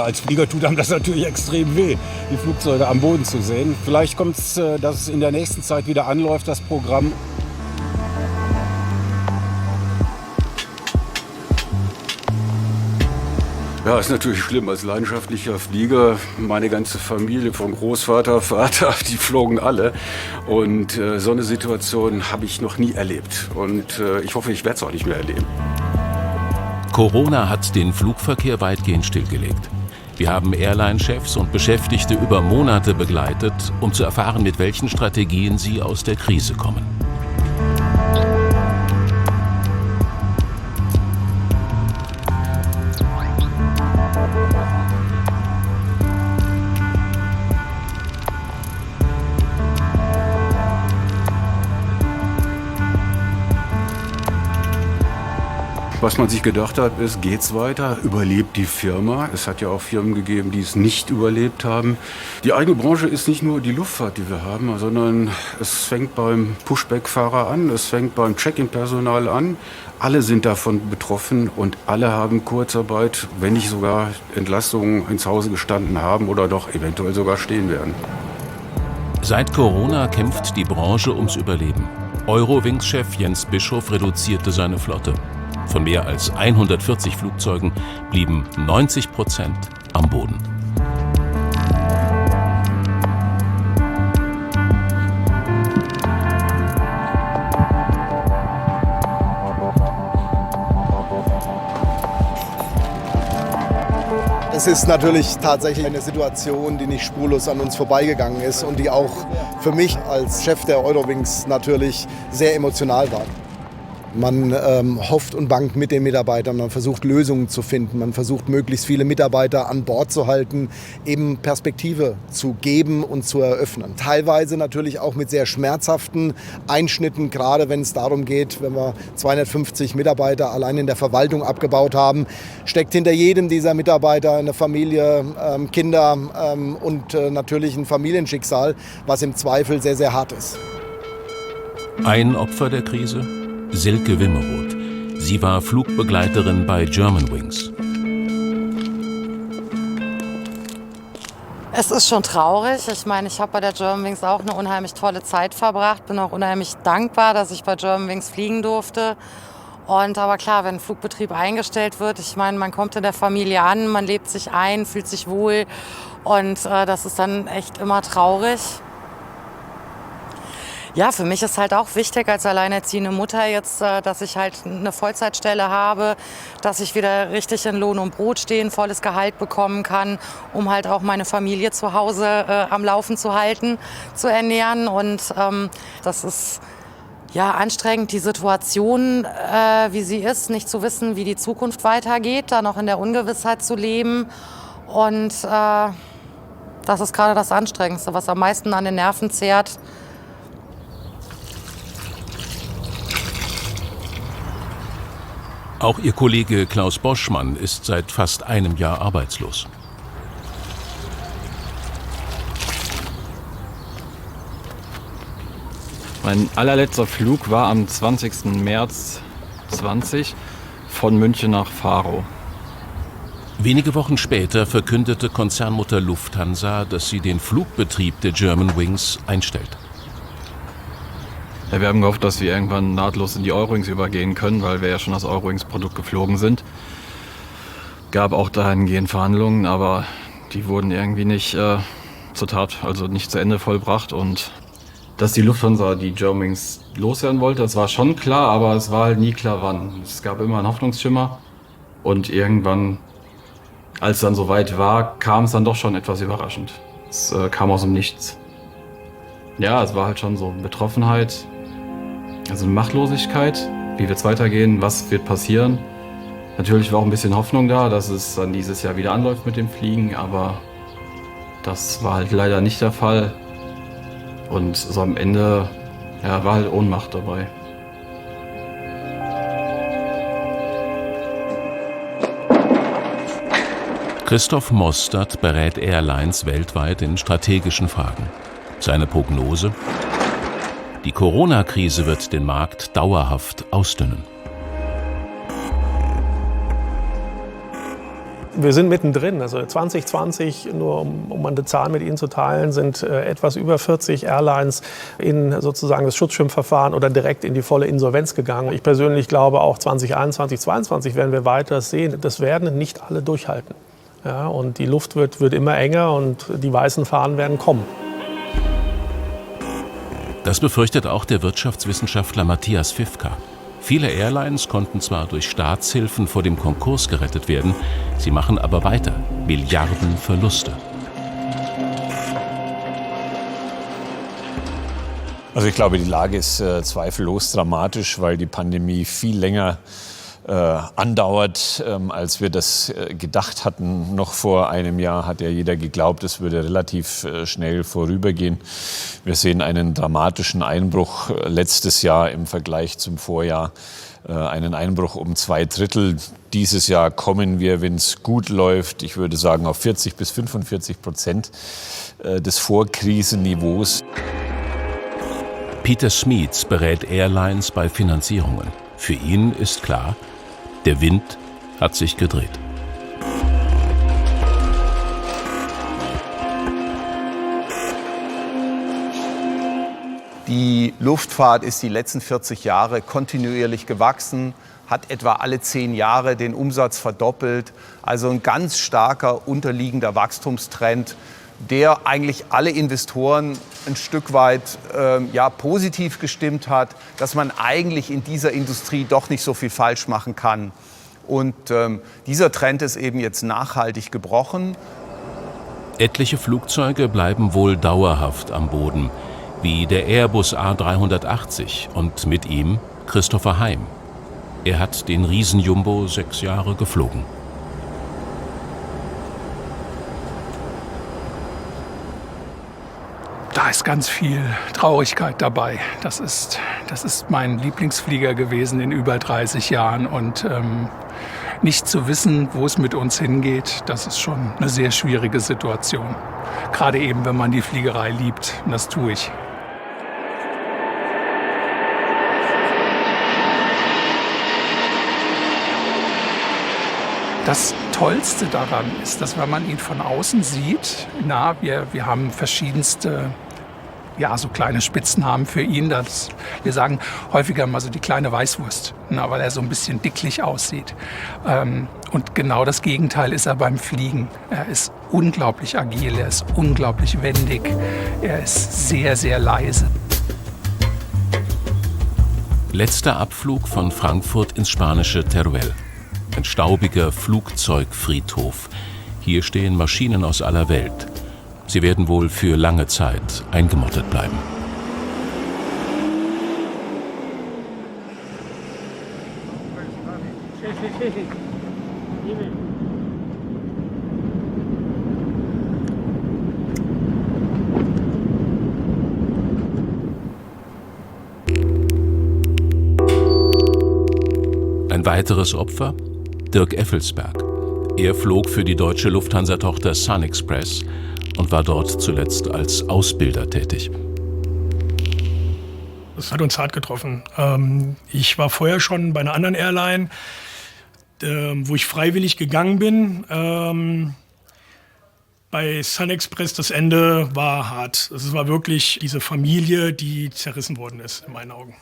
als Flieger tut einem das natürlich extrem weh, die Flugzeuge am Boden zu sehen. Vielleicht kommt es, dass es in der nächsten Zeit wieder anläuft, das Programm. Ja, ist natürlich schlimm. Als leidenschaftlicher Flieger, meine ganze Familie, von Großvater, Vater, die flogen alle. Und so eine Situation habe ich noch nie erlebt. Und ich hoffe, ich werde es auch nicht mehr erleben. Corona hat den Flugverkehr weitgehend stillgelegt. Wir haben Airline-Chefs und Beschäftigte über Monate begleitet, um zu erfahren, mit welchen Strategien sie aus der Krise kommen. Was man sich gedacht hat, ist, geht's weiter? Überlebt die Firma? Es hat ja auch Firmen gegeben, die es nicht überlebt haben. Die eigene Branche ist nicht nur die Luftfahrt, die wir haben, sondern es fängt beim Pushback-Fahrer an, es fängt beim Check-in-Personal an. Alle sind davon betroffen und alle haben Kurzarbeit, wenn nicht sogar Entlastungen ins Hause gestanden haben oder doch eventuell sogar stehen werden. Seit Corona kämpft die Branche ums Überleben. Eurowings-Chef Jens Bischof reduzierte seine Flotte. Von mehr als 140 Flugzeugen blieben 90% am Boden. Es ist natürlich tatsächlich eine Situation, die nicht spurlos an uns vorbeigegangen ist und die auch für mich als Chef der Eurowings natürlich sehr emotional war. Man hofft und bangt mit den Mitarbeitern, man versucht Lösungen zu finden, man versucht möglichst viele Mitarbeiter an Bord zu halten, eben Perspektive zu geben und zu eröffnen. Teilweise natürlich auch mit sehr schmerzhaften Einschnitten, gerade wenn es darum geht, wenn wir 250 Mitarbeiter allein in der Verwaltung abgebaut haben, steckt hinter jedem dieser Mitarbeiter eine Familie, Kinder und natürlich ein Familienschicksal, was im Zweifel sehr, sehr hart ist. Ein Opfer der Krise? Silke Wimmeroth. Sie war Flugbegleiterin bei Germanwings. Es ist schon traurig. Ich meine, ich habe bei der Germanwings auch eine unheimlich tolle Zeit verbracht. Bin auch unheimlich dankbar, dass ich bei Germanwings fliegen durfte. Aber klar, wenn ein Flugbetrieb eingestellt wird, ich meine, man kommt in der Familie an, man lebt sich ein, fühlt sich wohl. Und das ist dann echt immer traurig. Ja, für mich ist halt auch wichtig als alleinerziehende Mutter jetzt, dass ich halt eine Vollzeitstelle habe, dass ich wieder richtig in Lohn und Brot stehe, ein volles Gehalt bekommen kann, um halt auch meine Familie zu Hause am Laufen zu halten, zu ernähren. Und das ist ja anstrengend, die Situation, wie sie ist, nicht zu wissen, wie die Zukunft weitergeht, da noch in der Ungewissheit zu leben. Und das ist gerade das Anstrengendste, was am meisten an den Nerven zehrt. Auch ihr Kollege Klaus Boschmann ist seit fast einem Jahr arbeitslos. Mein allerletzter Flug war am 20. März 20 von München nach Faro. Wenige Wochen später verkündete Konzernmutter Lufthansa, dass sie den Flugbetrieb der Germanwings einstellt. Ja, wir haben gehofft, dass wir irgendwann nahtlos in die Eurowings übergehen können, weil wir ja schon das Eurowings-Produkt geflogen sind. Gab auch dahingehend Verhandlungen, aber die wurden irgendwie nicht zur Tat, also nicht zu Ende vollbracht. Und dass die Lufthansa die Germanwings loswerden wollte, das war schon klar, aber es war halt nie klar wann. Es gab immer einen Hoffnungsschimmer und irgendwann, als es dann soweit war, kam es dann doch schon etwas überraschend. Es kam aus dem Nichts. Ja, es war halt schon so Betroffenheit, also eine Machtlosigkeit, wie wird es weitergehen, was wird passieren. Natürlich war auch ein bisschen Hoffnung da, dass es dann dieses Jahr wieder anläuft mit dem Fliegen, aber das war halt leider nicht der Fall. Und so am Ende war halt Ohnmacht dabei. Christoph Mostert berät Airlines weltweit in strategischen Fragen. Seine Prognose? Die Corona-Krise wird den Markt dauerhaft ausdünnen. Wir sind mittendrin. Also 2020, nur um eine Zahl mit Ihnen zu teilen, sind etwas über 40 Airlines in sozusagen das Schutzschirmverfahren oder direkt in die volle Insolvenz gegangen. Ich persönlich glaube, auch 2021, 2022 werden wir weiter sehen. Das werden nicht alle durchhalten. Ja, und die Luft wird immer enger und die weißen Fahnen werden kommen. Das befürchtet auch der Wirtschaftswissenschaftler Matthias Fifka. Viele Airlines konnten zwar durch Staatshilfen vor dem Konkurs gerettet werden, sie machen aber weiter Milliarden Verluste. Also ich glaube, die Lage ist zweifellos dramatisch, weil die Pandemie viel länger andauert, als wir das gedacht hatten. Noch vor einem Jahr hat ja jeder geglaubt, es würde relativ schnell vorübergehen. Wir sehen einen dramatischen Einbruch letztes Jahr im Vergleich zum Vorjahr, einen Einbruch um 2/3. Dieses Jahr kommen wir, wenn es gut läuft, ich würde sagen auf 40-45% des Vorkrisenniveaus. Peter Smeets berät Airlines bei Finanzierungen. Für ihn ist klar, der Wind hat sich gedreht. Die Luftfahrt ist die letzten 40 Jahre kontinuierlich gewachsen, hat etwa alle 10 Jahre den Umsatz verdoppelt. Also ein ganz starker unterliegender Wachstumstrend, der eigentlich alle Investoren ein Stück weit positiv gestimmt hat, dass man eigentlich in dieser Industrie doch nicht so viel falsch machen kann. Und dieser Trend ist eben jetzt nachhaltig gebrochen. Etliche Flugzeuge bleiben wohl dauerhaft am Boden, wie der Airbus A380 und mit ihm Christopher Heim. Er hat den Riesenjumbo 6 Jahre geflogen. Da ist ganz viel Traurigkeit dabei. Das ist mein Lieblingsflieger gewesen in über 30 Jahren. Und nicht zu wissen, wo es mit uns hingeht, das ist schon eine sehr schwierige Situation. Gerade eben, wenn man die Fliegerei liebt. Und das tue ich. Das Tollste daran ist, dass wenn man ihn von außen sieht, wir haben verschiedenste, so kleine Spitznamen für ihn. Wir sagen häufiger mal so die kleine Weißwurst, weil er so ein bisschen dicklich aussieht. Und genau das Gegenteil ist er beim Fliegen. Er ist unglaublich agil, er ist unglaublich wendig, er ist sehr, sehr leise. Letzter Abflug von Frankfurt ins spanische Teruel. Ein staubiger Flugzeugfriedhof. Hier stehen Maschinen aus aller Welt. Sie werden wohl für lange Zeit eingemottet bleiben. Ein weiteres Opfer? Dirk Effelsberg. Er flog für die deutsche Lufthansa-Tochter SunExpress und war dort zuletzt als Ausbilder tätig. Das hat uns hart getroffen. Ich war vorher schon bei einer anderen Airline, wo ich freiwillig gegangen bin. Bei SunExpress, das Ende war hart. Es war wirklich diese Familie, die zerrissen worden ist, in meinen Augen.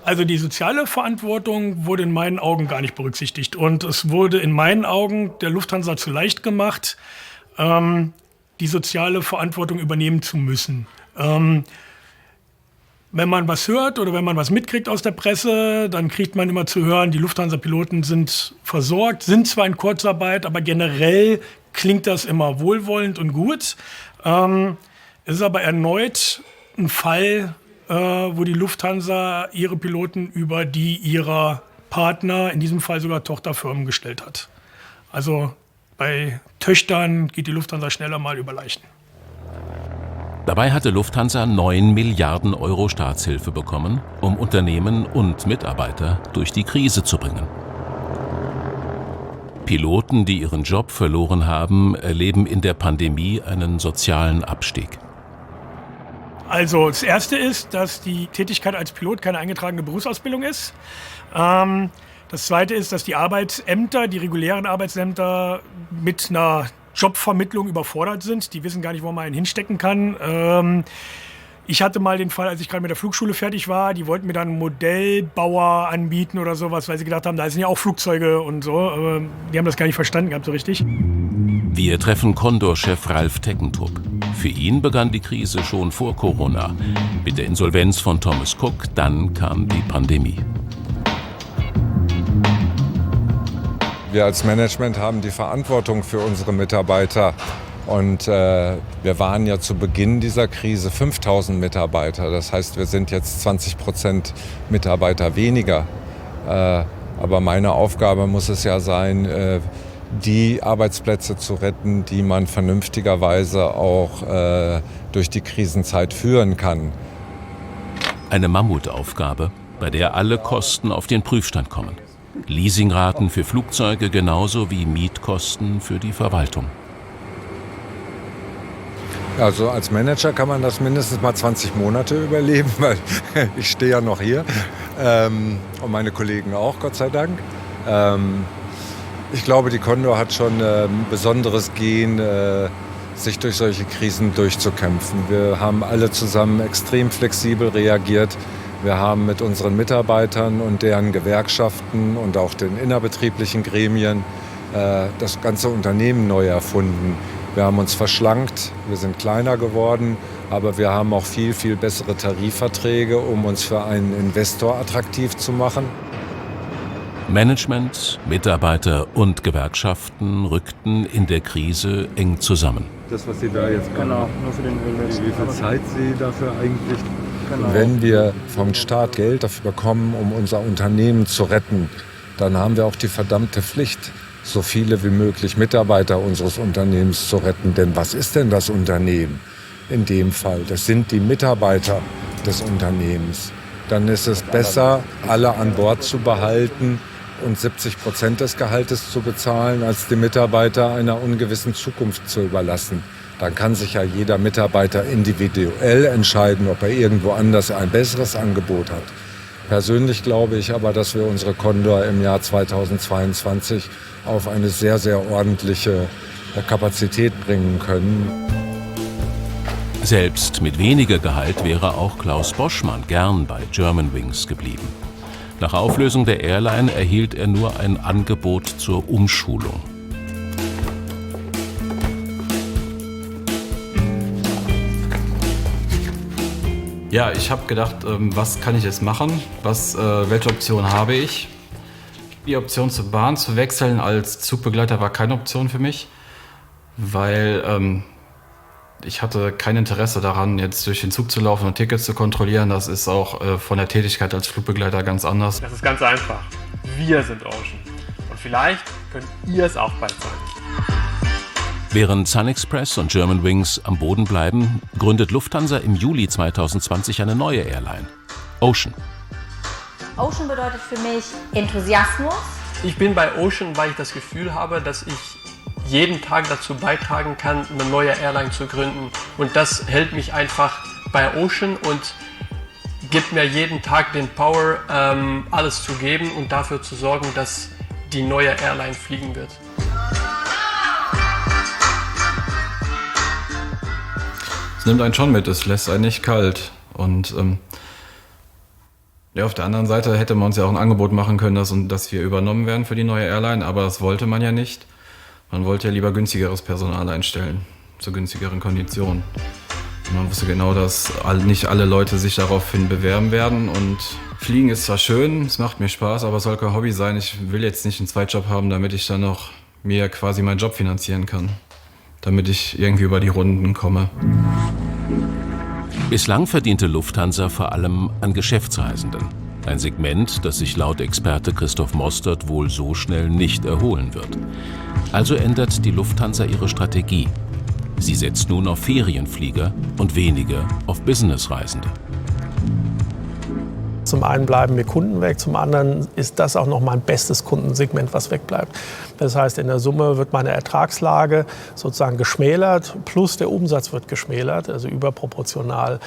Also die soziale Verantwortung wurde in meinen Augen gar nicht berücksichtigt. Und es wurde in meinen Augen der Lufthansa zu leicht gemacht, die soziale Verantwortung übernehmen zu müssen. Wenn man was hört oder wenn man was mitkriegt aus der Presse, dann kriegt man immer zu hören, die Lufthansa-Piloten sind versorgt, sind zwar in Kurzarbeit, aber generell klingt das immer wohlwollend und gut. Es ist aber erneut ein Fall, wo die Lufthansa ihre Piloten über die ihrer Partner, in diesem Fall sogar Tochterfirmen, gestellt hat. Also bei Töchtern geht die Lufthansa schneller mal über Leichen. Dabei hatte Lufthansa 9 Milliarden Euro Staatshilfe bekommen, um Unternehmen und Mitarbeiter durch die Krise zu bringen. Piloten, die ihren Job verloren haben, erleben in der Pandemie einen sozialen Abstieg. Also das Erste ist, dass die Tätigkeit als Pilot keine eingetragene Berufsausbildung ist. Das Zweite ist, dass die Arbeitsämter, die regulären Arbeitsämter mit einer Jobvermittlung überfordert sind. Die wissen gar nicht, wo man einen hinstecken kann. Ich hatte mal den Fall, als ich gerade mit der Flugschule fertig war, die wollten mir dann einen Modellbauer anbieten oder sowas, weil sie gedacht haben, da sind ja auch Flugzeuge und so. Aber die haben das gar nicht verstanden gehabt so richtig. Wir treffen Condor-Chef Ralf Teckentrupp. Für ihn begann die Krise schon vor Corona. Mit der Insolvenz von Thomas Cook, dann kam die Pandemie. Wir als Management haben die Verantwortung für unsere Mitarbeiter. Und wir waren ja zu Beginn dieser Krise 5.000 Mitarbeiter. Das heißt, wir sind jetzt 20% Mitarbeiter weniger. Aber meine Aufgabe muss es ja sein, die Arbeitsplätze zu retten, die man vernünftigerweise auch durch die Krisenzeit führen kann. Eine Mammutaufgabe, bei der alle Kosten auf den Prüfstand kommen. Leasingraten für Flugzeuge genauso wie Mietkosten für die Verwaltung. Also als Manager kann man das mindestens mal 20 Monate überleben, weil ich stehe ja noch hier und meine Kollegen auch, Gott sei Dank. Ich glaube, die Condor hat schon ein besonderes Gen, sich durch solche Krisen durchzukämpfen. Wir haben alle zusammen extrem flexibel reagiert. Wir haben mit unseren Mitarbeitern und deren Gewerkschaften und auch den innerbetrieblichen Gremien das ganze Unternehmen neu erfunden. Wir haben uns verschlankt, wir sind kleiner geworden, aber wir haben auch viel, viel bessere Tarifverträge, um uns für einen Investor attraktiv zu machen. Management, Mitarbeiter und Gewerkschaften rückten in der Krise eng zusammen. Das, was Sie da jetzt machen, genau, nur für den Ölmess. Wie viel Zeit Sie dafür eigentlich... Genau. Wenn wir vom Staat Geld dafür bekommen, um unser Unternehmen zu retten, dann haben wir auch die verdammte Pflicht, so viele wie möglich Mitarbeiter unseres Unternehmens zu retten. Denn was ist denn das Unternehmen in dem Fall? Das sind die Mitarbeiter des Unternehmens. Dann ist es besser, alle an Bord zu behalten und 70% des Gehaltes zu bezahlen, als die Mitarbeiter einer ungewissen Zukunft zu überlassen. Dann kann sich ja jeder Mitarbeiter individuell entscheiden, ob er irgendwo anders ein besseres Angebot hat. Persönlich glaube ich aber, dass wir unsere Condor im Jahr 2022 auf eine sehr, sehr ordentliche Kapazität bringen können. Selbst mit weniger Gehalt wäre auch Klaus Boschmann gern bei Germanwings geblieben. Nach Auflösung der Airline erhielt er nur ein Angebot zur Umschulung. Ja, ich habe gedacht, was kann ich jetzt machen? Welche Option habe ich? Die Option zur Bahn zu wechseln als Zugbegleiter war keine Option für mich, weil ich hatte kein Interesse daran, jetzt durch den Zug zu laufen und Tickets zu kontrollieren. Das ist auch von der Tätigkeit als Flugbegleiter ganz anders. Das ist ganz einfach. Wir sind Ocean. Und vielleicht könnt ihr es auch bald sein. Während SunExpress und Germanwings am Boden bleiben, gründet Lufthansa im Juli 2020 eine neue Airline, Ocean. Ocean bedeutet für mich Enthusiasmus. Ich bin bei Ocean, weil ich das Gefühl habe, dass ich jeden Tag dazu beitragen kann, eine neue Airline zu gründen. Und das hält mich einfach bei Ocean und gibt mir jeden Tag den Power, alles zu geben und dafür zu sorgen, dass die neue Airline fliegen wird. Es nimmt einen schon mit, es lässt einen nicht kalt. Und ja, auf der anderen Seite hätte man uns ja auch ein Angebot machen können, dass wir übernommen werden für die neue Airline, aber das wollte man ja nicht. Man wollte ja lieber günstigeres Personal einstellen, zu günstigeren Konditionen. Und man wusste genau, dass nicht alle Leute sich daraufhin bewerben werden. Und Fliegen ist zwar schön, es macht mir Spaß, aber es soll kein Hobby sein. Ich will jetzt nicht einen Zweitjob haben, damit ich dann noch mir quasi meinen Job finanzieren kann. Damit ich irgendwie über die Runden komme. Bislang verdiente Lufthansa vor allem an Geschäftsreisenden. Ein Segment, das sich laut Experte Christoph Mostert wohl so schnell nicht erholen wird. Also ändert die Lufthansa ihre Strategie. Sie setzt nun auf Ferienflieger und weniger auf Businessreisende. Zum einen bleiben mir Kunden weg, zum anderen ist das auch noch mein bestes Kundensegment, was wegbleibt. Das heißt, in der Summe wird meine Ertragslage sozusagen geschmälert, plus der Umsatz wird geschmälert, also überproportional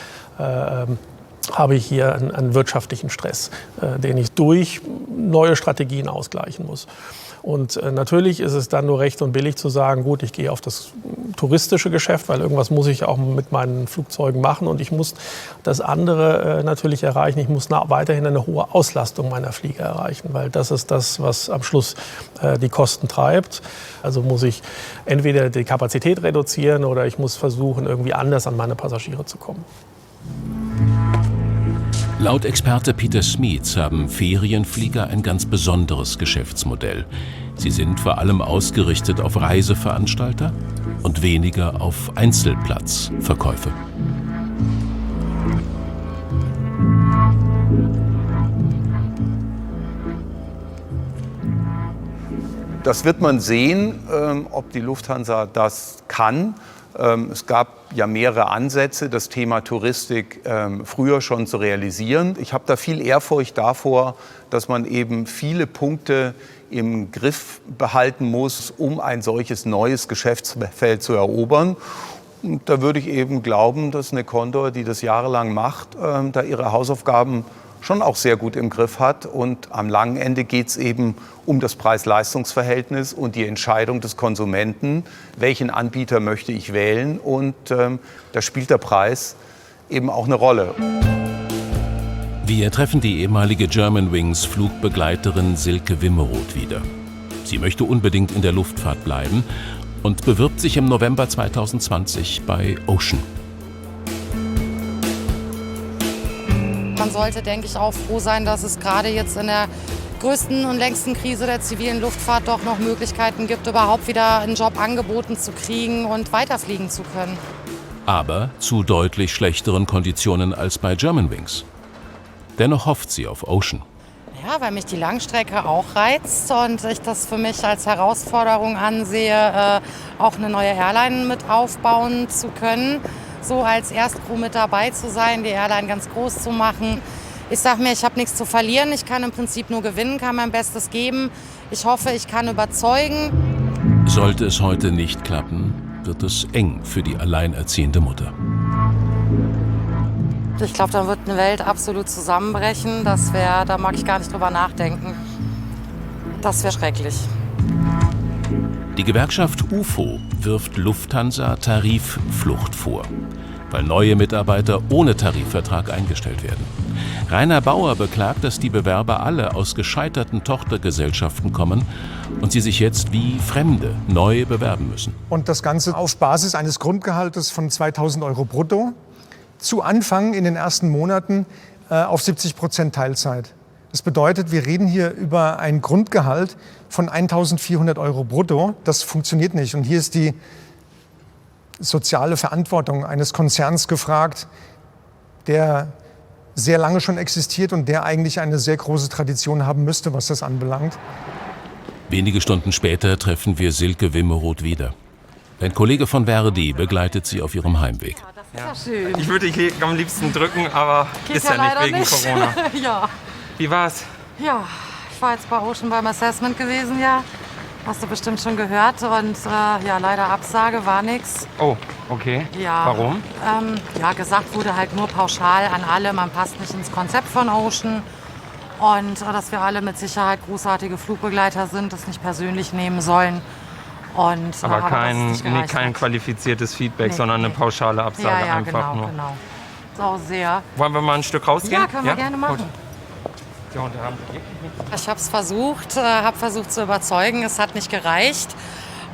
habe ich hier einen wirtschaftlichen Stress, den ich durch neue Strategien ausgleichen muss. Und natürlich ist es dann nur recht und billig zu sagen, gut, ich gehe auf das touristische Geschäft, weil irgendwas muss ich auch mit meinen Flugzeugen machen und ich muss das andere natürlich erreichen. Ich muss weiterhin eine hohe Auslastung meiner Flieger erreichen, weil das ist das, was am Schluss die Kosten treibt. Also muss ich entweder die Kapazität reduzieren oder ich muss versuchen, irgendwie anders an meine Passagiere zu kommen. Laut Experte Peter Smeets haben Ferienflieger ein ganz besonderes Geschäftsmodell. Sie sind vor allem ausgerichtet auf Reiseveranstalter und weniger auf Einzelplatzverkäufe. Das wird man sehen, ob die Lufthansa das kann. Es gab ja mehrere Ansätze, das Thema Touristik früher schon zu realisieren. Ich habe da viel Ehrfurcht davor, dass man eben viele Punkte im Griff behalten muss, um ein solches neues Geschäftsfeld zu erobern. Und da würde ich eben glauben, dass eine Condor, die das jahrelang macht, da ihre Hausaufgaben schon auch sehr gut im Griff hat. Und am langen Ende geht es eben um das Preis-Leistungs-Verhältnis und die Entscheidung des Konsumenten, welchen Anbieter möchte ich wählen. Und da spielt der Preis eben auch eine Rolle. Wir treffen die ehemalige Germanwings Flugbegleiterin Silke Wimmeroth wieder. Sie möchte unbedingt in der Luftfahrt bleiben und bewirbt sich im November 2020 bei Ocean. Man sollte, denke ich, auch froh sein, dass es gerade jetzt in der größten und längsten Krise der zivilen Luftfahrt doch noch Möglichkeiten gibt, überhaupt wieder einen Job angeboten zu kriegen und weiterfliegen zu können. Aber zu deutlich schlechteren Konditionen als bei Germanwings. Dennoch hofft sie auf Ocean. Ja, weil mich die Langstrecke auch reizt und ich das für mich als Herausforderung ansehe, auch eine neue Airline mit aufbauen zu können. So als Erstcrew mit dabei zu sein, die Airline ganz groß zu machen. Ich sage mir, ich habe nichts zu verlieren, ich kann im Prinzip nur gewinnen, kann mein Bestes geben. Ich hoffe, ich kann überzeugen. Sollte es heute nicht klappen, wird es eng für die alleinerziehende Mutter. Ich glaube, dann wird eine Welt absolut zusammenbrechen. Da mag ich gar nicht drüber nachdenken. Das wäre schrecklich. Die Gewerkschaft UFO wirft Lufthansa Tarifflucht vor, weil neue Mitarbeiter ohne Tarifvertrag eingestellt werden. Rainer Bauer beklagt, dass die Bewerber alle aus gescheiterten Tochtergesellschaften kommen und sie sich jetzt wie Fremde neu bewerben müssen. Und das Ganze auf Basis eines Grundgehaltes von 2.000 € brutto. Zu Anfang in den ersten Monaten auf 70% Teilzeit. Das bedeutet, wir reden hier über ein Grundgehalt von 1.400 € brutto. Das funktioniert nicht. Und hier ist die soziale Verantwortung eines Konzerns gefragt, der sehr lange schon existiert und der eigentlich eine sehr große Tradition haben müsste, was das anbelangt. Wenige Stunden später treffen wir Silke Wimmeroth wieder. Ein Kollege von Verdi begleitet sie auf ihrem Heimweg. Ja. Schön. Ich würde dich am liebsten drücken, aber Geht ist ja nicht wegen nicht. Corona. Ja. Wie war's? Ja, ich war jetzt bei Ocean beim Assessment gewesen, ja. Hast du bestimmt schon gehört. Und ja, leider Absage, war nix. Oh, okay. Ja. Warum? Ja, gesagt wurde halt nur pauschal an alle, man passt nicht ins Konzept von Ocean. Und dass wir alle mit Sicherheit großartige Flugbegleiter sind, das nicht persönlich nehmen sollen. Und, aber kein qualifiziertes Feedback, sondern eine pauschale Absage ja, einfach nur. Genau. So sehr. Wollen wir mal ein Stück rausgehen? Ja, können wir gerne machen. Gut. Ja, und da haben wir ich habe es versucht, habe versucht zu überzeugen. Es hat nicht gereicht.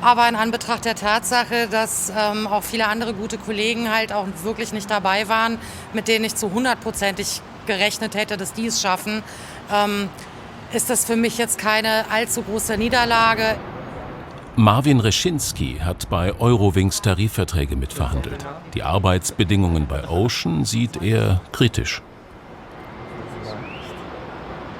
Aber in Anbetracht der Tatsache, dass auch viele andere gute Kollegen halt auch wirklich nicht dabei waren, mit denen ich zu 100%ig gerechnet hätte, dass die es schaffen, ist das für mich jetzt keine allzu große Niederlage. Marvin Reschinski hat bei Eurowings Tarifverträge mitverhandelt. Die Arbeitsbedingungen bei Ocean sieht er kritisch.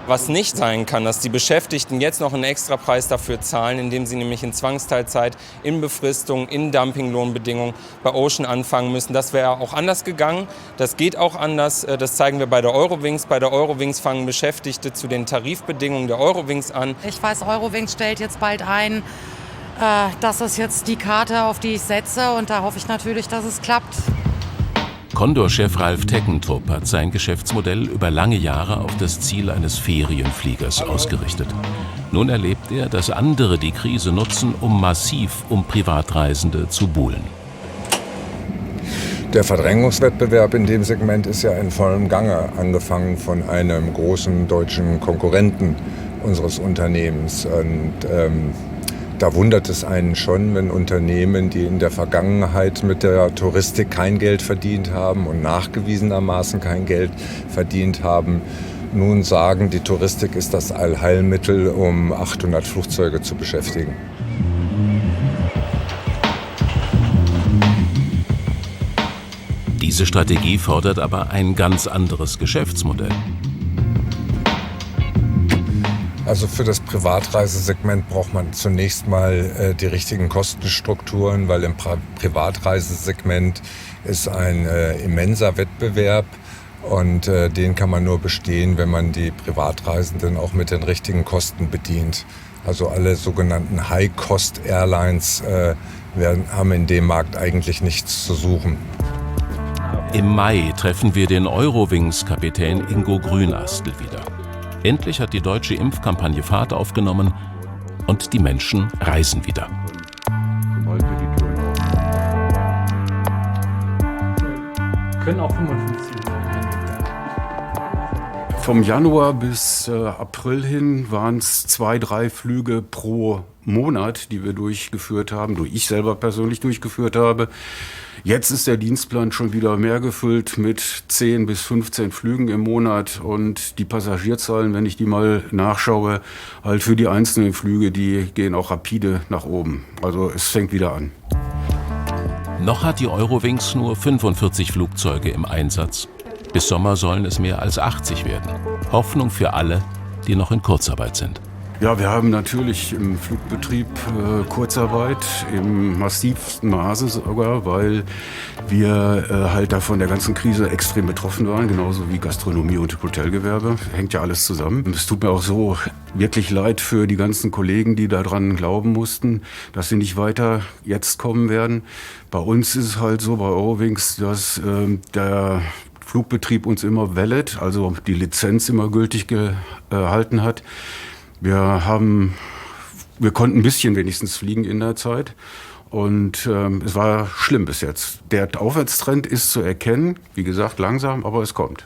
Was nicht sein kann, dass die Beschäftigten jetzt noch einen Extrapreis dafür zahlen, indem sie nämlich in Zwangsteilzeit, in Befristung, in Dumpinglohnbedingungen bei Ocean anfangen müssen. Das wäre auch anders gegangen. Das geht auch anders. Das zeigen wir bei der Eurowings. Bei der Eurowings fangen Beschäftigte zu den Tarifbedingungen der Eurowings an. Ich weiß, Eurowings stellt jetzt bald ein. Das ist jetzt die Karte, auf die ich setze. Und da hoffe ich natürlich, dass es klappt. Condor-Chef Ralf Teckentrup hat sein Geschäftsmodell über lange Jahre auf das Ziel eines Ferienfliegers ausgerichtet. Nun erlebt er, dass andere die Krise nutzen, um massiv um Privatreisende zu buhlen. Der Verdrängungswettbewerb in dem Segment ist ja in vollem Gange, angefangen von einem großen deutschen Konkurrenten unseres Unternehmens. Und da wundert es einen schon, wenn Unternehmen, die in der Vergangenheit mit der Touristik kein Geld verdient haben und nachgewiesenermaßen kein Geld verdient haben, nun sagen, die Touristik ist das Allheilmittel, um 800 Flugzeuge zu beschäftigen. Diese Strategie fordert aber ein ganz anderes Geschäftsmodell. Also für das Privatreisesegment braucht man zunächst mal die richtigen Kostenstrukturen, weil im Privatreisesegment ist ein immenser Wettbewerb und den kann man nur bestehen, wenn man die Privatreisenden auch mit den richtigen Kosten bedient. Also alle sogenannten High-Cost-Airlines haben in dem Markt eigentlich nichts zu suchen. Im Mai treffen wir den Eurowings-Kapitän Ingo Grünastel wieder. Endlich hat die deutsche Impfkampagne Fahrt aufgenommen und die Menschen reisen wieder. Können auch 55 Vom Januar bis April hin waren es 2-3 Flüge pro Monat, die wir durchgeführt haben, die ich selber persönlich durchgeführt habe. Jetzt ist der Dienstplan schon wieder mehr gefüllt mit 10 bis 15 Flügen im Monat und die Passagierzahlen, wenn ich die mal nachschaue, halt für die einzelnen Flüge, die gehen auch rapide nach oben. Also es fängt wieder an. Noch hat die Eurowings nur 45 Flugzeuge im Einsatz. Bis Sommer sollen es mehr als 80 werden. Hoffnung für alle, die noch in Kurzarbeit sind. Ja, wir haben natürlich im Flugbetrieb Kurzarbeit, im massivsten Maße sogar, weil wir halt da von der ganzen Krise extrem betroffen waren, genauso wie Gastronomie und Hotelgewerbe. Hängt ja alles zusammen. Es tut mir auch so wirklich leid für die ganzen Kollegen, die daran glauben mussten, dass sie nicht weiter jetzt kommen werden. Bei uns ist es halt so, bei Eurowings, dass der Flugbetrieb uns immer valid, also die Lizenz immer gültig gehalten hat. Wir konnten ein bisschen wenigstens fliegen in der Zeit und es war schlimm bis jetzt. Der Aufwärtstrend ist zu erkennen, wie gesagt langsam, aber es kommt.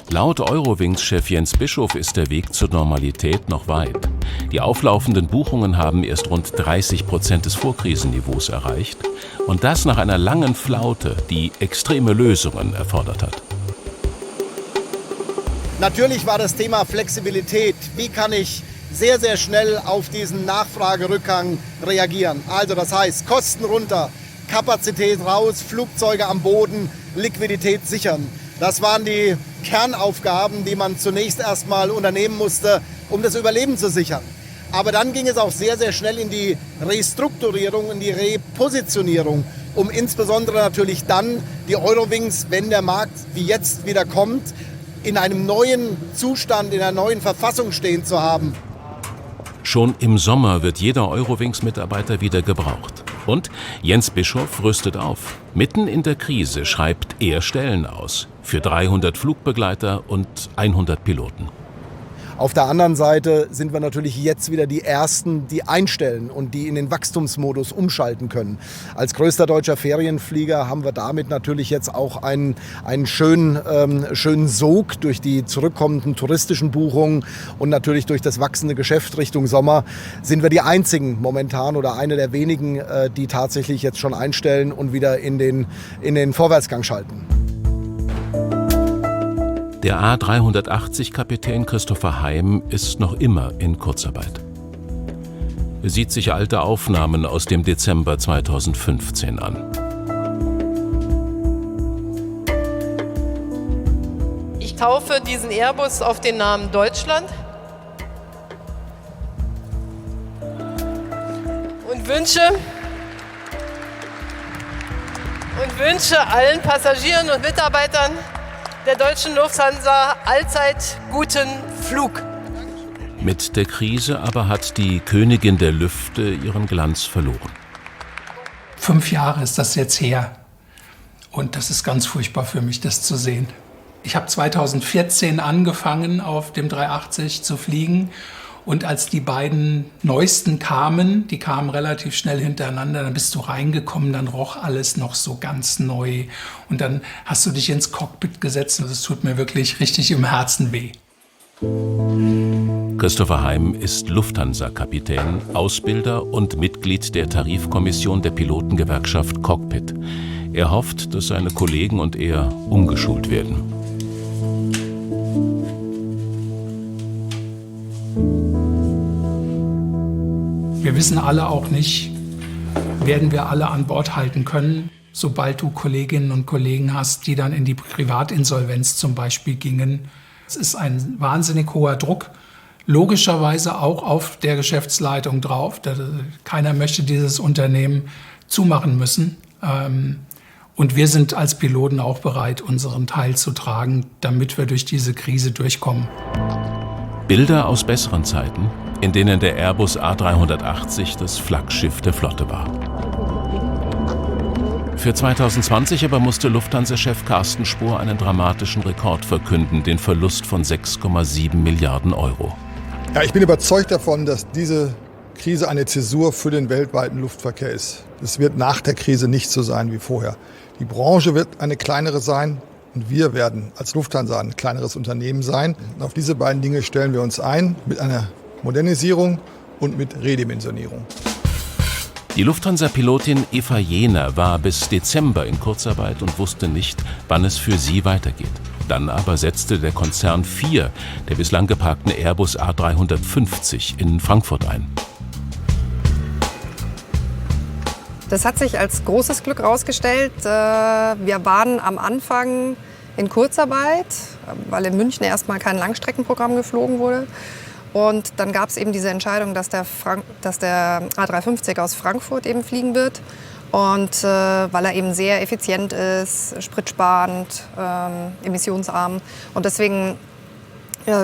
Laut Eurowings-Chef Jens Bischof ist der Weg zur Normalität noch weit. Die auflaufenden Buchungen haben erst rund 30% des Vorkrisenniveaus erreicht und das nach einer langen Flaute, die extreme Lösungen erfordert hat. Natürlich war das Thema Flexibilität. Wie kann ich sehr, sehr schnell auf diesen Nachfragerückgang reagieren? Also das heißt, Kosten runter, Kapazität raus, Flugzeuge am Boden, Liquidität sichern. Das waren die Kernaufgaben, die man zunächst erstmal unternehmen musste, um das Überleben zu sichern. Aber dann ging es auch sehr, sehr schnell in die Restrukturierung, in die Repositionierung, um insbesondere natürlich dann die Eurowings, wenn der Markt wie jetzt wieder kommt, in einem neuen Zustand, in einer neuen Verfassung stehen zu haben. Schon im Sommer wird jeder Eurowings-Mitarbeiter wieder gebraucht. Und Jens Bischof rüstet auf. Mitten in der Krise schreibt er Stellen aus. Für 300 Flugbegleiter und 100 Piloten. Auf der anderen Seite sind wir natürlich jetzt wieder die Ersten, die einstellen und die in den Wachstumsmodus umschalten können. Als größter deutscher Ferienflieger haben wir damit natürlich jetzt auch einen schönen Sog durch die zurückkommenden touristischen Buchungen und natürlich durch das wachsende Geschäft Richtung Sommer sind wir die einzigen momentan oder eine der wenigen, die tatsächlich jetzt schon einstellen und wieder in den Vorwärtsgang schalten. Der A380-Kapitän Christopher Heim ist noch immer in Kurzarbeit. Er sieht sich alte Aufnahmen aus dem Dezember 2015 an. Ich taufe diesen Airbus auf den Namen Deutschland und wünsche allen Passagieren und Mitarbeitern der Deutschen Lufthansa allzeit guten Flug. Mit der Krise aber hat die Königin der Lüfte ihren Glanz verloren. 5 Jahre ist das jetzt her. Und das ist ganz furchtbar für mich, das zu sehen. Ich habe 2014 angefangen, auf dem 380 zu fliegen. Und als die beiden neuesten kamen, die kamen relativ schnell hintereinander, dann bist du reingekommen, dann roch alles noch so ganz neu. Und dann hast du dich ins Cockpit gesetzt und es tut mir wirklich richtig im Herzen weh. Christopher Heim ist Lufthansa-Kapitän, Ausbilder und Mitglied der Tarifkommission der Pilotengewerkschaft Cockpit. Er hofft, dass seine Kollegen und er umgeschult werden. Wir wissen alle auch nicht, werden wir alle an Bord halten können, sobald du Kolleginnen und Kollegen hast, die dann in die Privatinsolvenz zum Beispiel gingen. Es ist ein wahnsinnig hoher Druck, logischerweise auch auf der Geschäftsleitung drauf. Keiner möchte dieses Unternehmen zumachen müssen. Und wir sind als Piloten auch bereit, unseren Teil zu tragen, damit wir durch diese Krise durchkommen. Bilder aus besseren Zeiten, in denen der Airbus A380 das Flaggschiff der Flotte war. Für 2020 aber musste Lufthansa-Chef Carsten Spohr einen dramatischen Rekord verkünden, den Verlust von 6,7 Milliarden Euro. Ja, ich bin überzeugt davon, dass diese Krise eine Zäsur für den weltweiten Luftverkehr ist. Es wird nach der Krise nicht so sein wie vorher. Die Branche wird eine kleinere sein und wir werden als Lufthansa ein kleineres Unternehmen sein. Und auf diese beiden Dinge stellen wir uns ein mit einer Modernisierung und mit Redimensionierung. Die Lufthansa-Pilotin Eva Jehner war bis Dezember in Kurzarbeit und wusste nicht, wann es für sie weitergeht. Dann aber setzte der Konzern 4 der bislang geparkten Airbus A350 in Frankfurt ein. Das hat sich als großes Glück herausgestellt. Wir waren am Anfang in Kurzarbeit, weil in München erstmal kein Langstreckenprogramm geflogen wurde. Und dann gab es eben diese Entscheidung, dass der A350 aus Frankfurt eben fliegen wird. Und weil er eben sehr effizient ist, spritsparend, emissionsarm. Und deswegen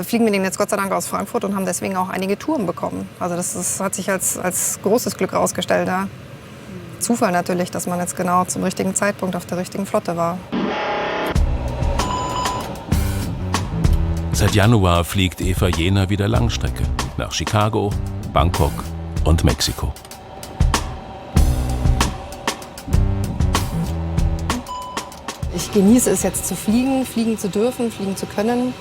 fliegen wir den jetzt Gott sei Dank aus Frankfurt und haben deswegen auch einige Touren bekommen. Also das hat sich als großes Glück herausgestellt. Ja. Zufall natürlich, dass man jetzt genau zum richtigen Zeitpunkt auf der richtigen Flotte war. Seit Januar fliegt Eva Jehner wieder Langstrecke nach Chicago, Bangkok und Mexiko. Ich genieße es jetzt zu fliegen, fliegen zu dürfen, fliegen zu können.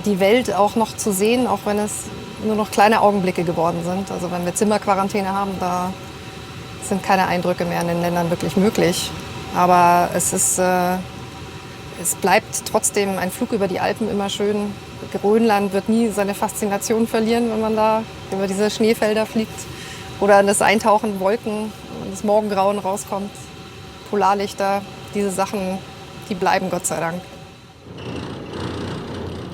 Die Welt auch noch zu sehen, auch wenn es nur noch kleine Augenblicke geworden sind. Also wenn wir Zimmerquarantäne haben, da sind keine Eindrücke mehr in den Ländern wirklich möglich. Aber es bleibt trotzdem ein Flug über die Alpen immer schön. Grönland wird nie seine Faszination verlieren, wenn man da über diese Schneefelder fliegt. Oder das Eintauchen in Wolken, wenn das Morgengrauen rauskommt. Polarlichter, diese Sachen, die bleiben Gott sei Dank.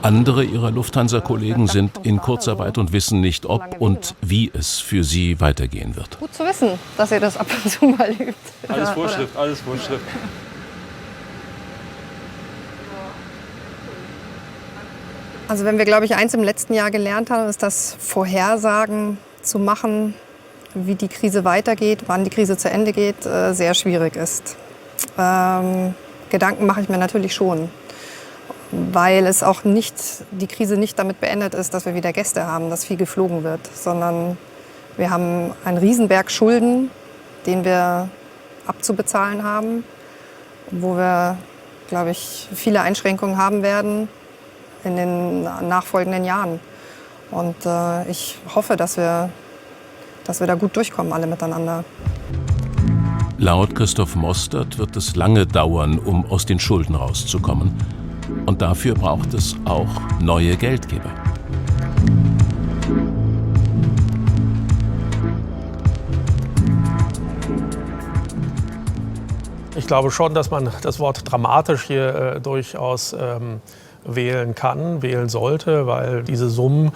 Andere ihrer Lufthansa-Kollegen sind in Kurzarbeit und wissen nicht, ob und wie es für sie weitergehen wird. Gut zu wissen, dass ihr das ab und zu mal übt. Alles Vorschrift, alles Vorschrift. Also wenn wir, glaube ich, eins im letzten Jahr gelernt haben, ist das Vorhersagen zu machen, wie die Krise weitergeht, wann die Krise zu Ende geht, sehr schwierig ist. Gedanken mache ich mir natürlich schon, weil es auch die Krise nicht damit beendet ist, dass wir wieder Gäste haben, dass viel geflogen wird, sondern wir haben einen Riesenberg Schulden, den wir abzubezahlen haben, wo wir, glaube ich, viele Einschränkungen haben werden in den nachfolgenden Jahren. Und ich hoffe, dass wir da gut durchkommen, alle miteinander. Laut Christoph Mostert wird es lange dauern, um aus den Schulden rauszukommen. Und dafür braucht es auch neue Geldgeber. Ich glaube schon, dass man das Wort dramatisch hier durchaus wählen kann, wählen sollte, weil diese Summen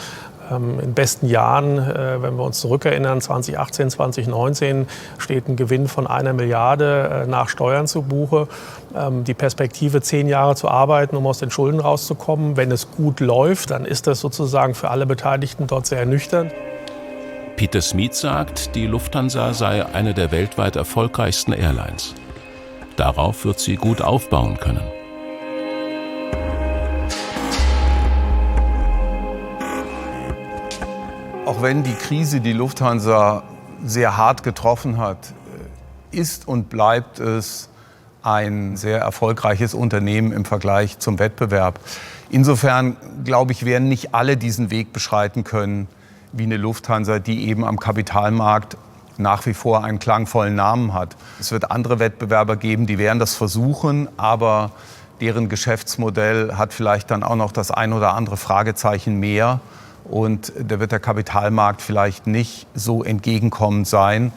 in besten Jahren, wenn wir uns zurückerinnern, 2018, 2019 steht ein Gewinn von 1 Milliarde nach Steuern zu Buche. Die Perspektive, 10 Jahre zu arbeiten, um aus den Schulden rauszukommen, wenn es gut läuft, dann ist das sozusagen für alle Beteiligten dort sehr ernüchternd. Peter Smith sagt, die Lufthansa sei eine der weltweit erfolgreichsten Airlines. Darauf wird sie gut aufbauen können. Auch wenn die Krise die Lufthansa sehr hart getroffen hat, ist und bleibt es ein sehr erfolgreiches Unternehmen im Vergleich zum Wettbewerb. Insofern, glaube ich, werden nicht alle diesen Weg beschreiten können wie eine Lufthansa, die eben am Kapitalmarkt nach wie vor einen klangvollen Namen hat. Es wird andere Wettbewerber geben, die werden das versuchen, aber deren Geschäftsmodell hat vielleicht dann auch noch das ein oder andere Fragezeichen mehr. Und da wird der Kapitalmarkt vielleicht nicht so entgegenkommend sein,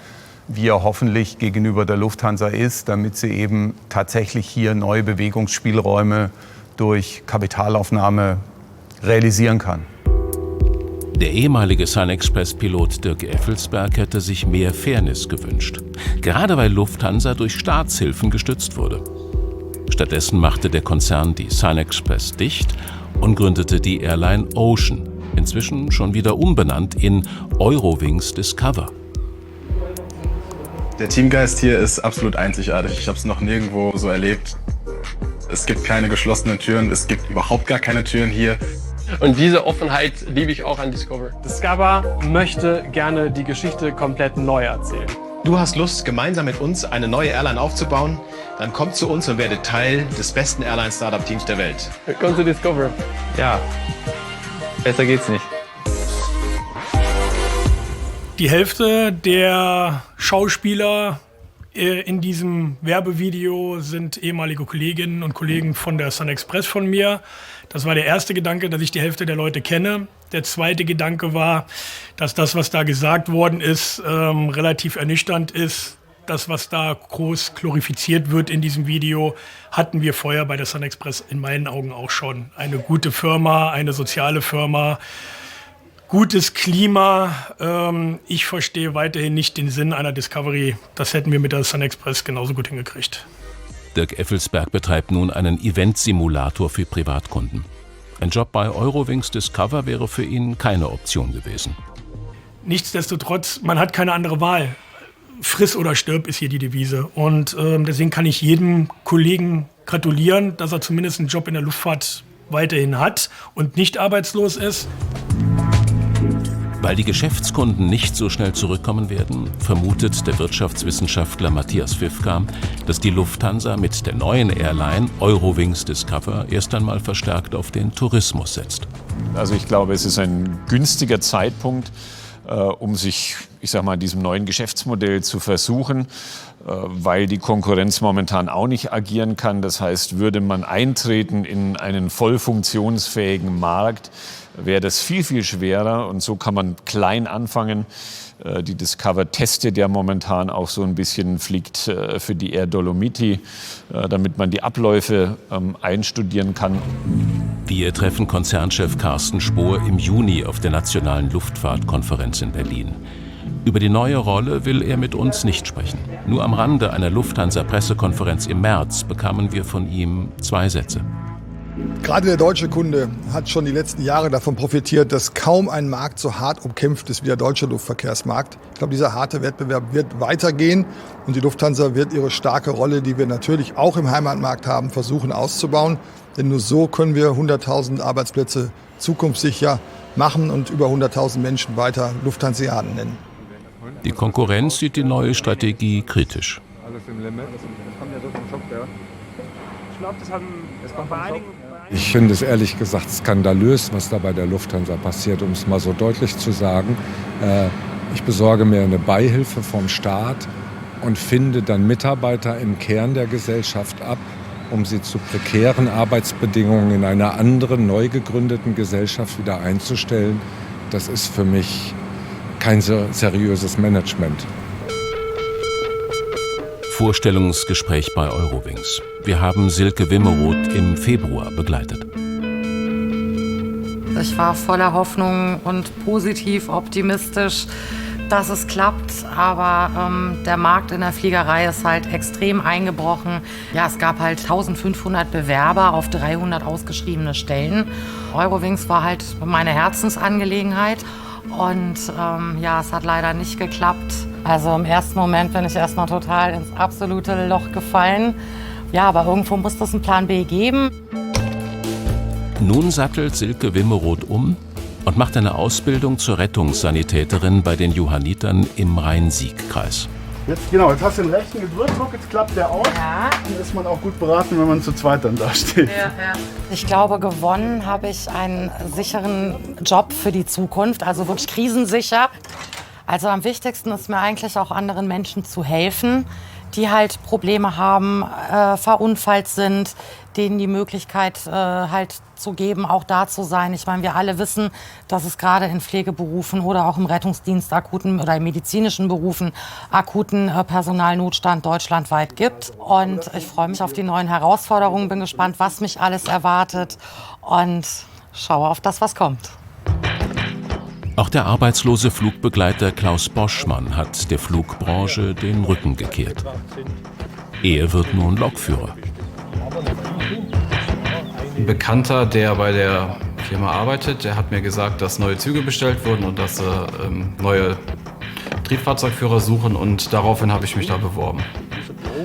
wie er hoffentlich gegenüber der Lufthansa ist, damit sie eben tatsächlich hier neue Bewegungsspielräume durch Kapitalaufnahme realisieren kann. Der ehemalige SunExpress-Pilot Dirk Effelsberg hätte sich mehr Fairness gewünscht. Gerade weil Lufthansa durch Staatshilfen gestützt wurde. Stattdessen machte der Konzern die SunExpress dicht und gründete die Airline Ocean, inzwischen schon wieder umbenannt in Eurowings Discover. Der Teamgeist hier ist absolut einzigartig. Ich habe es noch nirgendwo so erlebt. Es gibt keine geschlossenen Türen, es gibt überhaupt gar keine Türen hier. Und diese Offenheit liebe ich auch an Discover. Discover möchte gerne die Geschichte komplett neu erzählen. Du hast Lust, gemeinsam mit uns eine neue Airline aufzubauen? Dann komm zu uns und werde Teil des besten Airline-Startup-Teams der Welt. Willkommen zu Discover. Ja, besser geht's nicht. Die Hälfte der Schauspieler in diesem Werbevideo sind ehemalige Kolleginnen und Kollegen von der SunExpress von mir. Das war der erste Gedanke, dass ich die Hälfte der Leute kenne. Der zweite Gedanke war, dass das, was da gesagt worden ist, relativ ernüchternd ist. Das, was da groß glorifiziert wird in diesem Video, hatten wir vorher bei der SunExpress in meinen Augen auch schon. Eine gute Firma, eine soziale Firma, gutes Klima. Ich verstehe weiterhin nicht den Sinn einer Discovery. Das hätten wir mit der SunExpress genauso gut hingekriegt. Dirk Effelsberg betreibt nun einen Event-Simulator für Privatkunden. Ein Job bei Eurowings Discover wäre für ihn keine Option gewesen. Nichtsdestotrotz, man hat keine andere Wahl. Friss oder stirb ist hier die Devise. Und deswegen kann ich jedem Kollegen gratulieren, dass er zumindest einen Job in der Luftfahrt weiterhin hat und nicht arbeitslos ist. Weil die Geschäftskunden nicht so schnell zurückkommen werden, vermutet der Wirtschaftswissenschaftler Matthias Fifka, dass die Lufthansa mit der neuen Airline Eurowings Discover erst einmal verstärkt auf den Tourismus setzt. Also ich glaube, es ist ein günstiger Zeitpunkt, um sich, diesem neuen Geschäftsmodell zu versuchen, weil die Konkurrenz momentan auch nicht agieren kann. Das heißt, würde man eintreten in einen voll funktionsfähigen Markt, wäre das viel, viel schwerer. Und so kann man klein anfangen. Die Discover testet ja momentan auch so ein bisschen, fliegt für die Air Dolomiti, damit man die Abläufe einstudieren kann. Wir treffen Konzernchef Carsten Spohr im Juni auf der Nationalen Luftfahrtkonferenz in Berlin. Über die neue Rolle will er mit uns nicht sprechen. Nur am Rande einer Lufthansa-Pressekonferenz im März bekamen wir von ihm 2 Sätze. Gerade der deutsche Kunde hat schon die letzten Jahre davon profitiert, dass kaum ein Markt so hart umkämpft ist wie der deutsche Luftverkehrsmarkt. Ich glaube, dieser harte Wettbewerb wird weitergehen und die Lufthansa wird ihre starke Rolle, die wir natürlich auch im Heimatmarkt haben, versuchen auszubauen. Denn nur so können wir 100.000 Arbeitsplätze zukunftssicher machen und über 100.000 Menschen weiter Lufthanseaten nennen. Die Konkurrenz sieht die neue Strategie kritisch. Ich finde es ehrlich gesagt skandalös, was da bei der Lufthansa passiert, um es mal so deutlich zu sagen. Ich besorge mir eine Beihilfe vom Staat und finde dann Mitarbeiter im Kern der Gesellschaft ab, um sie zu prekären Arbeitsbedingungen in einer anderen, neu gegründeten Gesellschaft wieder einzustellen. Das ist für mich kein seriöses Management. Vorstellungsgespräch bei Eurowings. Wir haben Silke Wimmeroth im Februar begleitet. Ich war voller Hoffnung und positiv optimistisch, dass es klappt. Aber der Markt in der Fliegerei ist halt extrem eingebrochen. Ja, es gab halt 1500 Bewerber auf 300 ausgeschriebene Stellen. Eurowings war halt meine Herzensangelegenheit. Und ja, es hat leider nicht geklappt. Also im ersten Moment bin ich erstmal total ins absolute Loch gefallen. Ja, aber irgendwo muss es einen Plan B geben. Nun sattelt Silke Wimmeroth um und macht eine Ausbildung zur Rettungssanitäterin bei den Johannitern im Rhein-Sieg-Kreis. Jetzt hast du den rechten gedrückt, guck, jetzt klappt der auf. Ja. Dann ist man auch gut beraten, wenn man zu zweit dann da steht. Ja. Ich glaube, gewonnen habe ich einen sicheren Job für die Zukunft, also wirklich krisensicher. Also am wichtigsten ist mir eigentlich auch anderen Menschen zu helfen, die halt Probleme haben, verunfallt sind, denen die Möglichkeit halt zu geben, auch da zu sein. Ich meine, wir alle wissen, dass es gerade in Pflegeberufen oder auch im Rettungsdienst akuten oder in medizinischen Berufen akuten Personalnotstand deutschlandweit gibt. Und ich freue mich auf die neuen Herausforderungen, bin gespannt, was mich alles erwartet und schaue auf das, was kommt. Auch der arbeitslose Flugbegleiter Klaus Boschmann hat der Flugbranche den Rücken gekehrt. Er wird nun Lokführer. Ein Bekannter, der bei der Firma arbeitet, der hat mir gesagt, dass neue Züge bestellt wurden und dass sie neue Triebfahrzeugführer suchen, und daraufhin habe ich mich da beworben.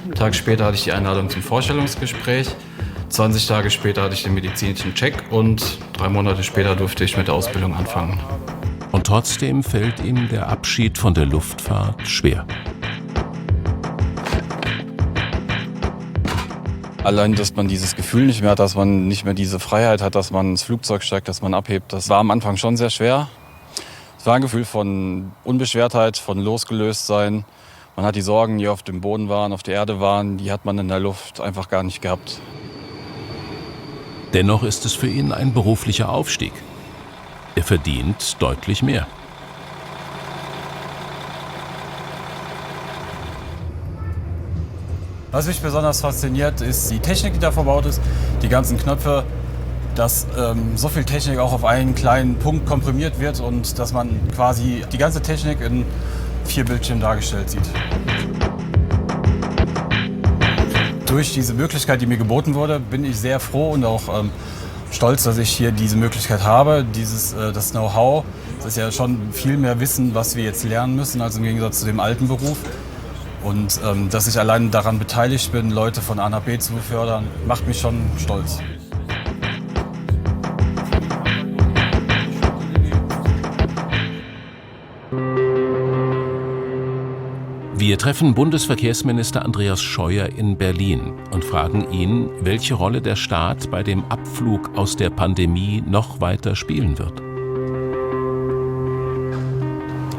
Einen Tag später hatte ich die Einladung zum Vorstellungsgespräch, 20 Tage später hatte ich den medizinischen Check und 3 Monate später durfte ich mit der Ausbildung anfangen. Und trotzdem fällt ihm der Abschied von der Luftfahrt schwer. Allein, dass man dieses Gefühl nicht mehr hat, dass man nicht mehr diese Freiheit hat, dass man ins Flugzeug steigt, dass man abhebt, das war am Anfang schon sehr schwer. Es war ein Gefühl von Unbeschwertheit, von Losgelöstsein. Man hat die Sorgen, die auf dem Boden waren, auf der Erde waren, die hat man in der Luft einfach gar nicht gehabt. Dennoch ist es für ihn ein beruflicher Aufstieg. Er verdient deutlich mehr. Was mich besonders fasziniert, ist die Technik, die da verbaut ist, die ganzen Knöpfe, dass so viel Technik auch auf einen kleinen Punkt komprimiert wird und dass man quasi die ganze Technik in 4 Bildschirmen dargestellt sieht. Durch diese Möglichkeit, die mir geboten wurde, bin ich sehr froh und auch stolz, dass ich hier diese Möglichkeit habe. Das Know-how, das ist ja schon viel mehr Wissen, was wir jetzt lernen müssen, als im Gegensatz zu dem alten Beruf. Und dass ich allein daran beteiligt bin, Leute von A nach B zu befördern, macht mich schon stolz. Wir treffen Bundesverkehrsminister Andreas Scheuer in Berlin und fragen ihn, welche Rolle der Staat bei dem Abflug aus der Pandemie noch weiter spielen wird.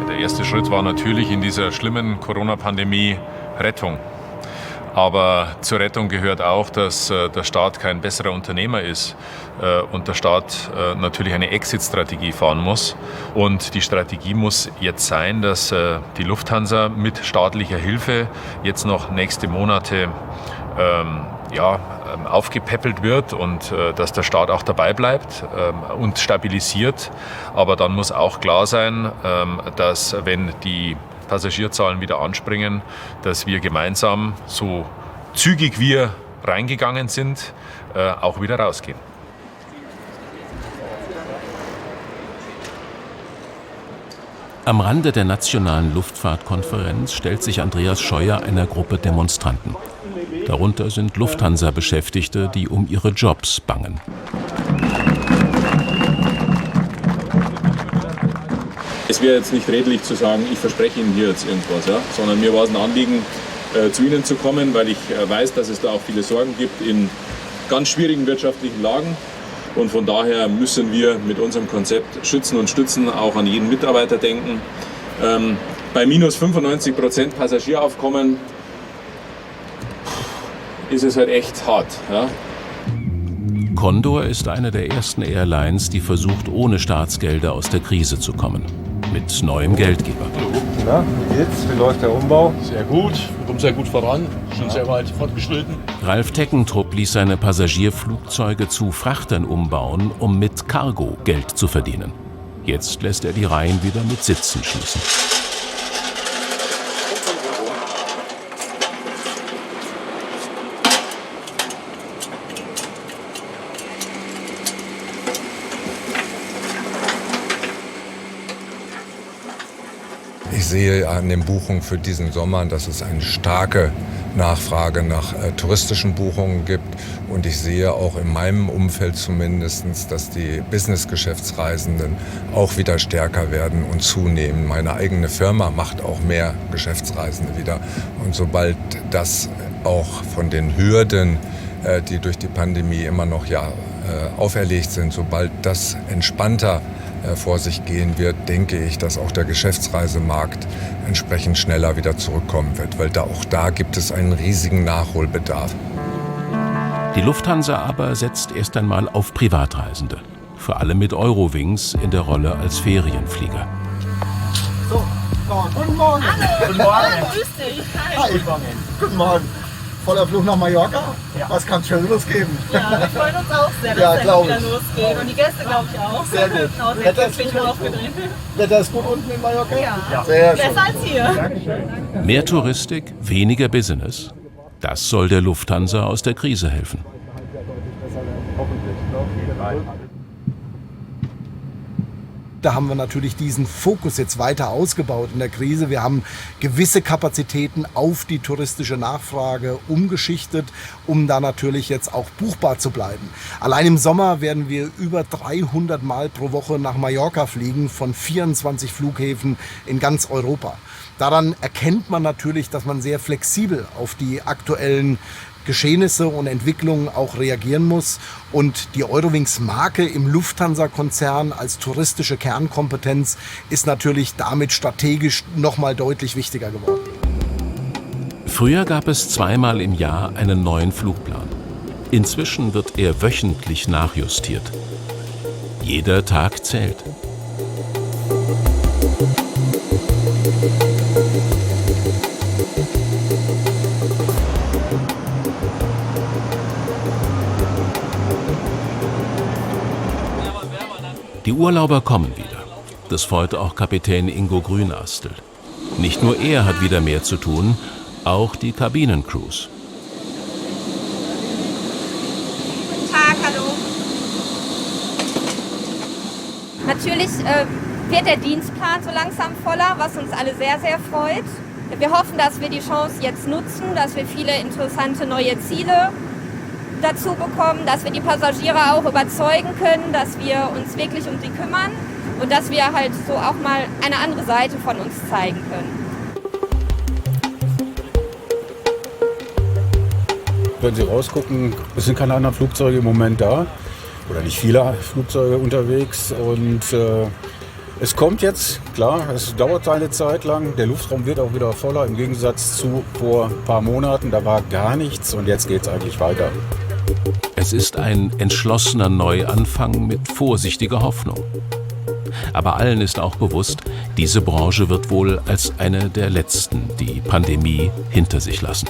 Der erste Schritt war natürlich in dieser schlimmen Corona-Pandemie Rettung. Aber zur Rettung gehört auch, dass der Staat kein besserer Unternehmer ist und der Staat natürlich eine Exit-Strategie fahren muss. Und die Strategie muss jetzt sein, dass die Lufthansa mit staatlicher Hilfe jetzt noch nächste Monate aufgepäppelt wird und dass der Staat auch dabei bleibt und stabilisiert. Aber dann muss auch klar sein, dass wenn die Passagierzahlen wieder anspringen, dass wir gemeinsam, so zügig wir reingegangen sind, auch wieder rausgehen. Am Rande der nationalen Luftfahrtkonferenz stellt sich Andreas Scheuer einer Gruppe Demonstranten. Darunter sind Lufthansa-Beschäftigte, die um ihre Jobs bangen. Es wäre jetzt nicht redlich zu sagen, ich verspreche Ihnen hier jetzt irgendwas, ja? Sondern mir war es ein Anliegen, zu Ihnen zu kommen, weil ich weiß, dass es da auch viele Sorgen gibt in ganz schwierigen wirtschaftlichen Lagen. Und von daher müssen wir mit unserem Konzept schützen und stützen, auch an jeden Mitarbeiter denken. Bei minus 95% Passagieraufkommen ist es halt echt hart. Ja? Condor ist eine der ersten Airlines, die versucht, ohne Staatsgelder aus der Krise zu kommen. Mit neuem Geldgeber. Na, wie geht's? Wie läuft der Umbau? Sehr gut, wir kommen sehr gut voran, schon sehr weit fortgeschritten. Ralf Teckentrupp ließ seine Passagierflugzeuge zu Frachtern umbauen, um mit Cargo Geld zu verdienen. Jetzt lässt er die Reihen wieder mit Sitzen schließen. sehe an den Buchungen für diesen Sommer, dass es eine starke Nachfrage nach touristischen Buchungen gibt. Und ich sehe auch in meinem Umfeld zumindest, dass die Business-Geschäftsreisenden auch wieder stärker werden und zunehmen. Meine eigene Firma macht auch mehr Geschäftsreisende wieder. Und sobald das auch von den Hürden, die durch die Pandemie immer noch auferlegt sind, sobald das entspannter vor sich gehen wird, denke ich, dass auch der Geschäftsreisemarkt entsprechend schneller wieder zurückkommen wird, weil auch da gibt es einen riesigen Nachholbedarf. Die Lufthansa aber setzt erst einmal auf Privatreisende, für alle mit Eurowings in der Rolle als Ferienflieger. So, guten Morgen. Hallo. Guten Morgen. Grüß dich. Hi. Guten Morgen. Voller Flug nach Mallorca? Ja. Was kann es Schöneres geben? Ja, wir freuen uns auch sehr, dass ja, es wieder losgeht. Und die Gäste, glaube ich, auch. Sehr gut. Sehr glücklich aufgedreht. Wetter ist gut unten in Mallorca? Ja. Sehr schön. Besser als hier. Dankeschön. Mehr Touristik, weniger Business. Das soll der Lufthansa aus der Krise helfen. Da haben wir natürlich diesen Fokus jetzt weiter ausgebaut in der Krise. Wir haben gewisse Kapazitäten auf die touristische Nachfrage umgeschichtet, um da natürlich jetzt auch buchbar zu bleiben. Allein im Sommer werden wir über 300 Mal pro Woche nach Mallorca fliegen, von 24 Flughäfen in ganz Europa. Daran erkennt man natürlich, dass man sehr flexibel auf die aktuellen Geschehnisse und Entwicklungen auch reagieren muss. Und die Eurowings-Marke im Lufthansa-Konzern als touristische Kernkompetenz ist natürlich damit strategisch nochmal deutlich wichtiger geworden. Früher gab es zweimal im Jahr einen neuen Flugplan. Inzwischen wird er wöchentlich nachjustiert. Jeder Tag zählt. Die Urlauber kommen wieder. Das freut auch Kapitän Ingo Grünastel. Nicht nur er hat wieder mehr zu tun, auch die Kabinencrews. Guten Tag, hallo. Natürlich wird der Dienstplan so langsam voller, was uns alle sehr, sehr freut. Wir hoffen, dass wir die Chance jetzt nutzen, dass wir viele interessante neue Ziele dazu bekommen, dass wir die Passagiere auch überzeugen können, dass wir uns wirklich um sie kümmern und dass wir halt so auch mal eine andere Seite von uns zeigen können. Wenn Sie rausgucken, es sind keine anderen Flugzeuge im Moment da oder nicht viele Flugzeuge unterwegs und es kommt jetzt, klar, es dauert seine Zeit lang, der Luftraum wird auch wieder voller im Gegensatz zu vor ein paar Monaten, da war gar nichts und jetzt geht es eigentlich weiter. Es ist ein entschlossener Neuanfang mit vorsichtiger Hoffnung. Aber allen ist auch bewusst, diese Branche wird wohl als eine der letzten die Pandemie hinter sich lassen.